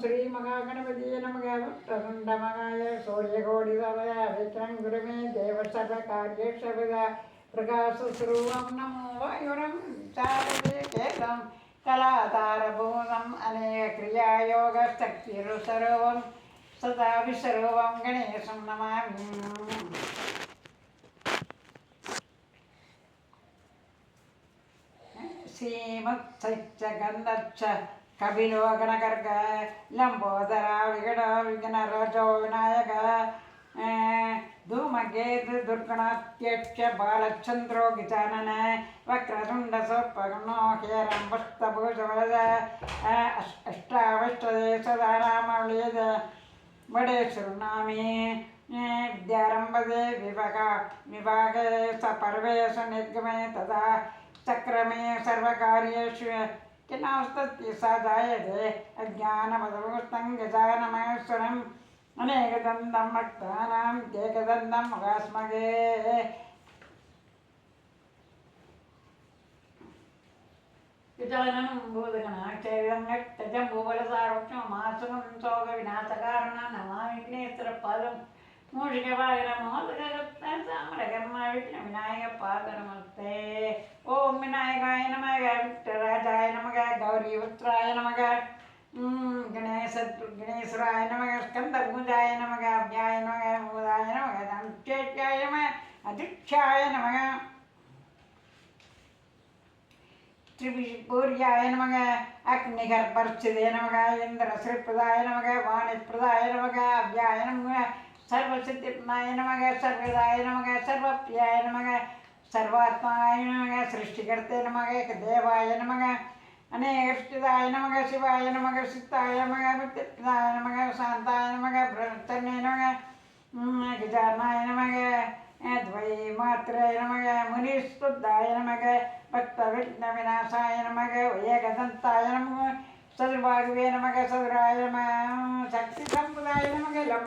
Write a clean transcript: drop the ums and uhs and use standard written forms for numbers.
श्रीमहागणपतिये नमः वक्रतुण्डमहाकाय सूर्यकोटिसमय विक्रम गुरु मे देव सर्वकार्येषु सर्वदा प्रकाशस्वरूपं नमो वायुरं चारुकेतं कलातारभूतम् अनेकक्रियायोगशक्तिरुसर्वं सदा विसर्वं गणेशं नमामि। श्रीमत्सच्च गन्धच्च कपिलो गणगर्ग लंबोदर विगड विघ्नराजो विनायक धूमकेतु दुर्गुणात्यक्ष बालचंद्रो गजानन वक्रतुंड सर्पगणो हेरंबस्तभुजवरद अष्टावष्टदे सदानामवलियद वडेश्वरनामे विद्यारंभदे विभागे सपर्वेश निर्गमे तदा चक्रमे सर्वकार्येषु किनास्तत्य सा जायते अज्ञानमदभूतं गजानमहेश्वरम् अनेकदन्तं भक्तानां एकदन्तं मुखास्मगे। गजाननं भूतगणाक्षरं भूबलसारोक्षं मासुकं शोकविनाशकारणं नमामि विघ्नेश्वरपादं मूषिकवाहनमोदकगुप्तसाम्राकर्म विघ्नविनायकपादनमस्ते। ओम विनायकाय नमः विघ्नराजाय नमः गौरीपुत्राय नमः गणेश्वराय नमः स्कंदभुजाय नमः अव्याय नमः भूताय नमः दंतेत्याय नमः अधीक्षाय नमः त्रिपुर्याय नमः अग्निगर्भर्चिते नमः इंद्रश्रीप्रदाय नमः वाणिप्रदाय नमः अव्याय नमः सर्वसिद्धिप्रदाय नमः सर्वदाय नमः सर्वप्रियाय नमः सर्वात्माय नमः सृष्टिकर्ते नमः देवाय नमः अनेकष्टिदाय नमः शिवाय नमः सिद्धाय नमः मृत्युप्रदाय नमः शांताय नमः ब्रह्मचर्ये नमः गजाननाय नमः द्वैमात्राय नमः मुनिस्तुताय नमः भक्तविघ्नविनाशाय नमः एकदन्ताय नमः सर्वाग्वे नमः सदराय नमः शक्तिसम्पदाय नमः लंबो